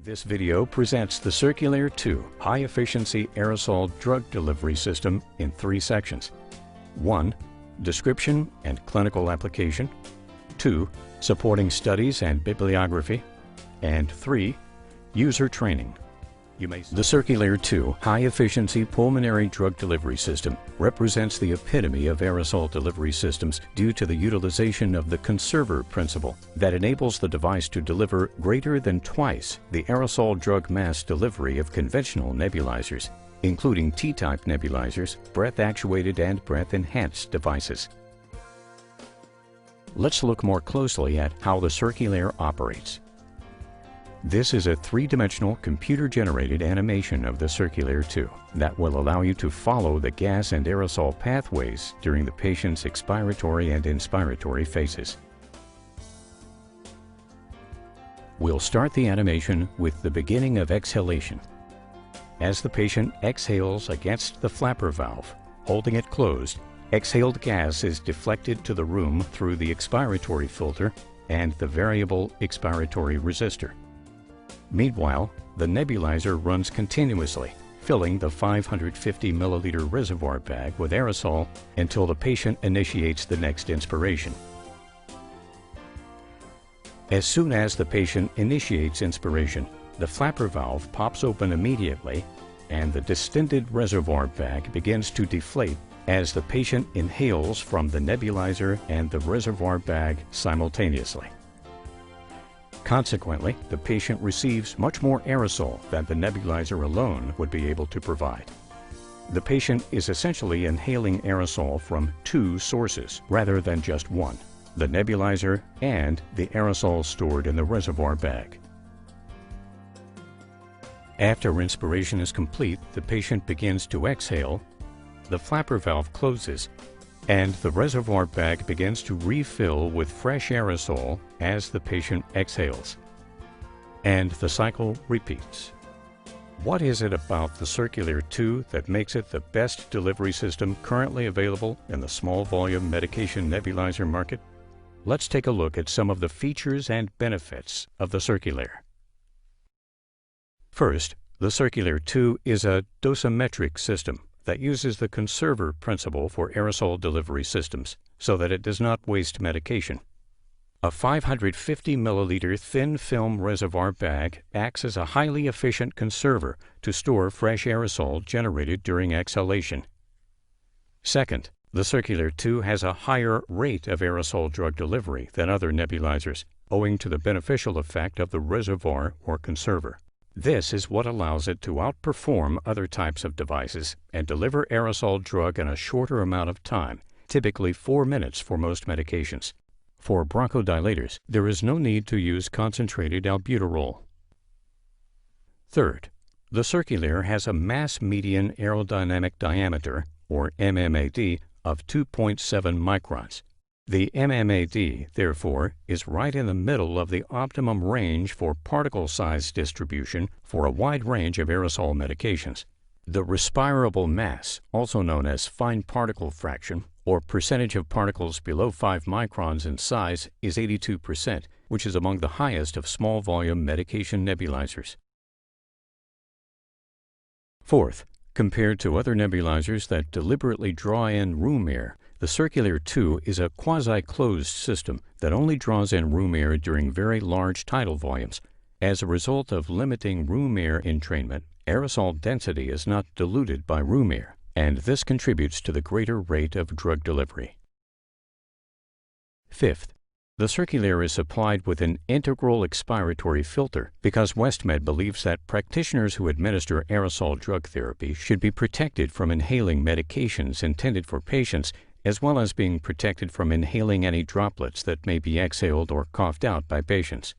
This video presents the Circulair 2 high-efficiency aerosol drug delivery system in 3 sections. 1. Description and clinical application. 2. Supporting studies and bibliography. And 3. User training. The Circulair 2 high-efficiency pulmonary drug delivery system represents the epitome of aerosol delivery systems due to the utilization of the conserver principle that enables the device to deliver greater than twice the aerosol drug mass delivery of conventional nebulizers, including T-type nebulizers, breath-actuated and breath-enhanced devices. Let's look more closely at how the Circulair operates. This is a 3-dimensional computer-generated animation of the Circulair 2 that will allow you to follow the gas and aerosol pathways during the patient's expiratory and inspiratory phases. We'll start the animation with the beginning of exhalation. As the patient exhales against the flapper valve, holding it closed, exhaled gas is deflected to the room through the expiratory filter and the variable expiratory resistor. Meanwhile, the nebulizer runs continuously, filling the 550 milliliter reservoir bag with aerosol until the patient initiates the next inspiration. As soon as the patient initiates inspiration, the flapper valve pops open immediately and the distended reservoir bag begins to deflate as the patient inhales from the nebulizer and the reservoir bag simultaneously. Consequently, the patient receives much more aerosol than the nebulizer alone would be able to provide. The patient is essentially inhaling aerosol from 2 sources rather than just one, the nebulizer and the aerosol stored in the reservoir bag. After inspiration is complete, the patient begins to exhale, the flapper valve closes, and the reservoir bag begins to refill with fresh aerosol as the patient exhales. And the cycle repeats. What is it about the Circulair 2 that makes it the best delivery system currently available in the small volume medication nebulizer market? Let's take a look at some of the features and benefits of the Circulair. First, the Circulair 2 is a dosimetric system that uses the conserver principle for aerosol delivery systems so that it does not waste medication. A 550 milliliter thin film reservoir bag acts as a highly efficient conserver to store fresh aerosol generated during exhalation. Second, the Circulair 2 has a higher rate of aerosol drug delivery than other nebulizers, owing to the beneficial effect of the reservoir or conserver. This is what allows it to outperform other types of devices and deliver aerosol drug in a shorter amount of time, typically 4 minutes for most medications. For bronchodilators, there is no need to use concentrated albuterol. Third, the Circulair has a mass median aerodynamic diameter, or MMAD, of 2.7 microns. The MMAD, therefore, is right in the middle of the optimum range for particle size distribution for a wide range of aerosol medications. The respirable mass, also known as fine particle fraction, or percentage of particles below 5 microns in size, is 82%, which is among the highest of small volume medication nebulizers. Fourth, compared to other nebulizers that deliberately draw in room air, the Circulair 2 is a quasi-closed system that only draws in room air during very large tidal volumes. As a result of limiting room air entrainment, aerosol density is not diluted by room air, and this contributes to the greater rate of drug delivery. Fifth, the Circulair is supplied with an integral expiratory filter because Westmed believes that practitioners who administer aerosol drug therapy should be protected from inhaling medications intended for patients, as well as being protected from inhaling any droplets that may be exhaled or coughed out by patients.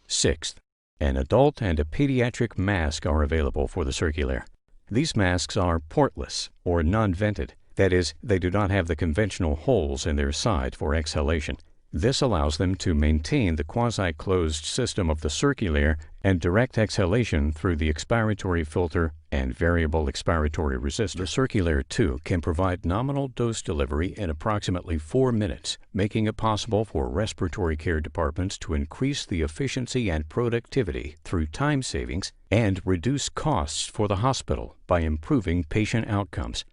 Sixth, an adult and a pediatric mask are available for the Circulair. These masks are portless or non-vented, that is, they do not have the conventional holes in their side for exhalation. This allows them to maintain the quasi-closed system of the circulaire and direct exhalation through the expiratory filter and variable expiratory resistor. The circulaire 2 can provide nominal dose delivery in approximately 4 minutes, making it possible for respiratory care departments to increase the efficiency and productivity through time savings and reduce costs for the hospital by improving patient outcomes.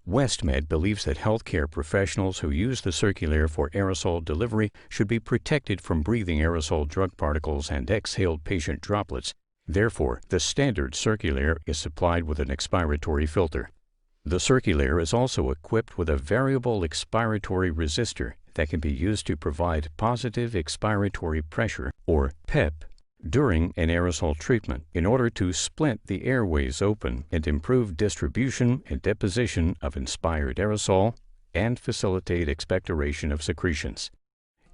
WestMed believes that healthcare professionals who use the circulaire for aerosol delivery should be protected from breathing aerosol drug particles and exhaled patient droplets. Therefore, the standard circulaire is supplied with an expiratory filter. The circulaire is also equipped with a variable expiratory resistor that can be used to provide positive expiratory pressure, or PEP, during an aerosol treatment in order to split the airways open and improve distribution and deposition of inspired aerosol and facilitate expectoration of secretions.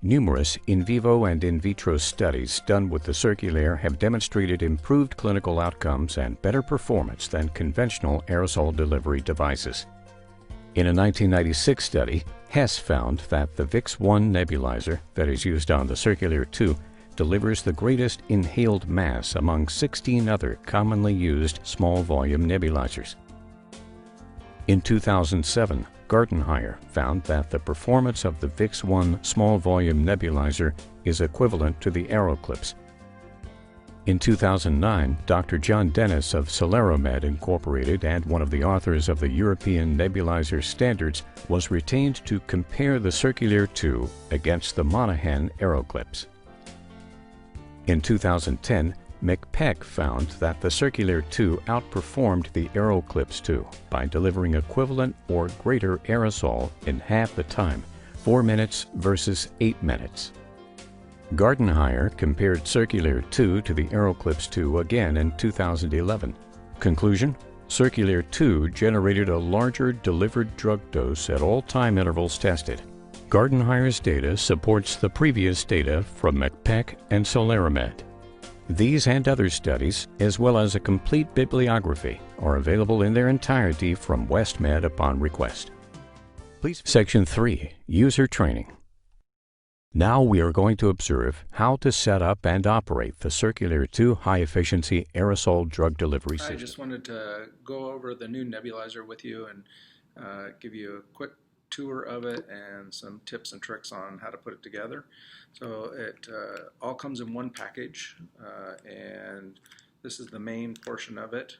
Numerous in vivo and in vitro studies done with the circulaire have demonstrated improved clinical outcomes and better performance than conventional aerosol delivery devices. In a 1996 study, Hess found that the VIX-1 nebulizer that is used on the circulaire 2 delivers the greatest inhaled mass among 16 other commonly used small volume nebulizers. In 2007, Gartenhire found that the performance of the VIX-1 small volume nebulizer is equivalent to the AeroClips. In 2009, Dr. John Dennis of Celeromed Incorporated and one of the authors of the European Nebulizer Standards was retained to compare the circulaire 2 against the Monaghan AeroClips. In 2010, McPeck found that the circulaire 2 outperformed the AeroClips 2 by delivering equivalent or greater aerosol in half the time, 4 minutes versus 8 minutes. Gartenhire compared circulaire 2 to the AeroClips 2 again in 2011. Conclusion: circulaire 2 generated a larger delivered drug dose at all time intervals tested. Gartenhire's data supports the previous data from McPeck and Celeromed. These and other studies, as well as a complete bibliography, are available in their entirety from WestMed upon request. Please. Section 3. User Training. Now we are going to observe how to set up and operate the circulaire 2 high-efficiency aerosol drug delivery system. I just wanted to go over the new nebulizer with you and give you a quick tour of it and some tips and tricks on how to put it together. So it all comes in one package, and this is the main portion of it,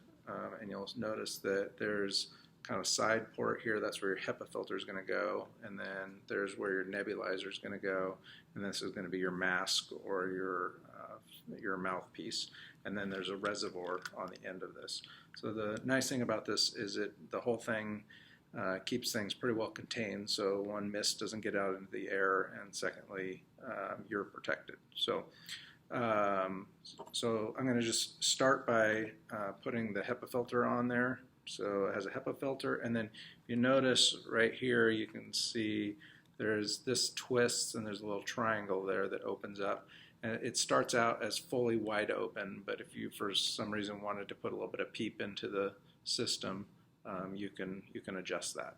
and you'll notice that there's kind of a side port here. That's where your HEPA filter is going to go, and then there's where your nebulizer is going to go, and this is going to be your mask or your mouthpiece, and then there's a reservoir on the end of this. So the nice thing about this is the whole thing keeps things pretty well contained, so one, mist doesn't get out into the air, and secondly, you're protected. So I'm going to just start by putting the HEPA filter on there. So it has a HEPA filter, and then if you notice right here, you can see there's this twist and there's a little triangle there that opens up, and it starts out as fully wide open, but if you for some reason wanted to put a little bit of PEEP into the system, you can adjust that.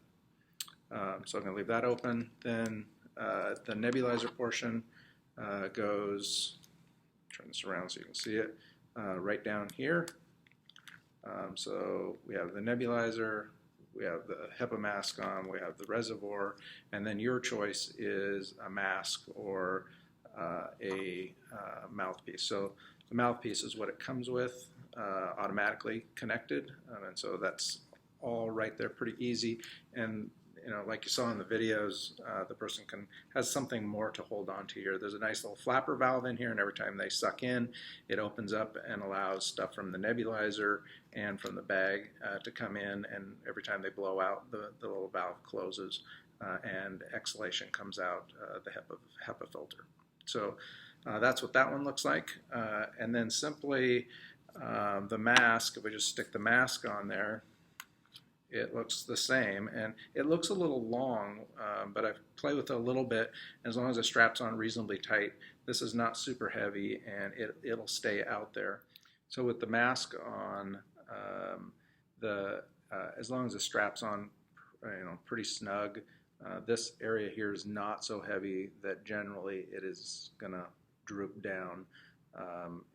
So I'm going to leave that open. Then the nebulizer portion goes, turn this around so you can see it, right down here. So we have the nebulizer, we have the HEPA mask on, we have the reservoir, and then your choice is a mask or a mouthpiece. So the mouthpiece is what it comes with, automatically connected, and so that's all right there, pretty easy. And like you saw in the videos, the person has something more to hold on to here. There's a nice little flapper valve in here, and every time they suck in, it opens up and allows stuff from the nebulizer and from the bag to come in, and every time they blow out, the little valve closes and exhalation comes out the HEPA filter. So that's what that one looks like. And then simply the mask, if we just stick the mask on there, it looks the same, and it looks a little long, but I've played with it a little bit. As long as the strap's on reasonably tight, this is not super heavy, and it'll stay out there. So with the mask on, as long as the strap's on, pretty snug, This area here is not so heavy that generally it is going to droop down,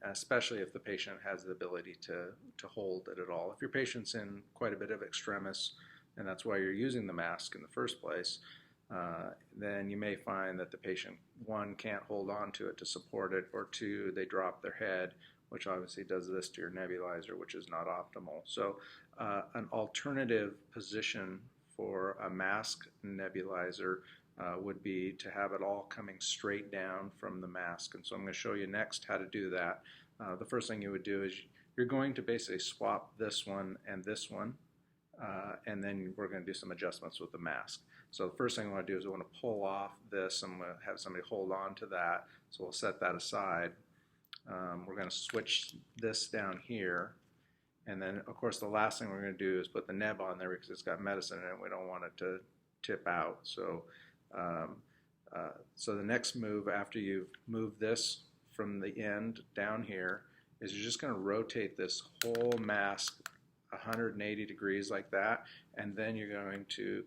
especially if the patient has the ability to hold it at all. If your patient's in quite a bit of extremis, and that's why you're using the mask in the first place, then you may find that the patient, one, can't hold on to it to support it, or two, they drop their head, which obviously does this to your nebulizer, which is not optimal. So an alternative position for a mask nebulizer would be to have it all coming straight down from the mask. And so I'm going to show you next how to do that. The first thing you would do is you're going to basically swap this one, and then we're going to do some adjustments with the mask. So the first thing I want to do is I want to pull off this. I'm going to have somebody hold on to that. So we'll set that aside. We're going to switch this down here. And then, of course, the last thing we're going to do is put the neb on there because it's got medicine in it. We don't want it to tip out. So, so the next move after you've moved this from the end down here is you're just going to rotate this whole mask 180 degrees like that, and then you're going to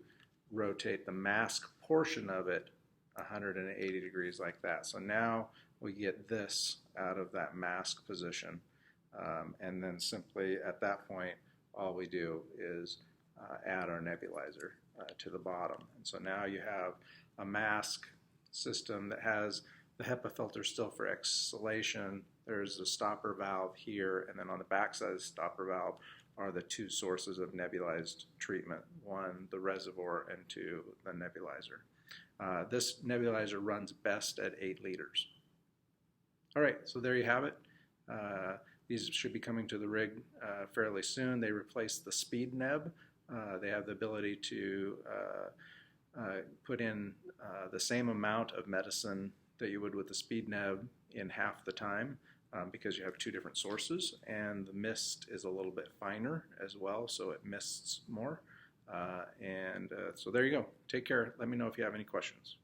rotate the mask portion of it 180 degrees like that. So now we get this out of that mask position, and then simply at that point all we do is add our nebulizer to the bottom. And so now you have a mask system that has the HEPA filter still for exhalation. There's a stopper valve here, and then on the back side of the stopper valve are the two sources of nebulized treatment. One, the reservoir, and two, the nebulizer. This nebulizer runs best at 8 liters. All right, so there you have it. These should be coming to the rig fairly soon. They replace the speed neb. They have the ability to put in the same amount of medicine that you would with the speed neb in half the time, because you have two different sources, and the mist is a little bit finer as well, so it mists more. So there you go. Take care. Let me know if you have any questions.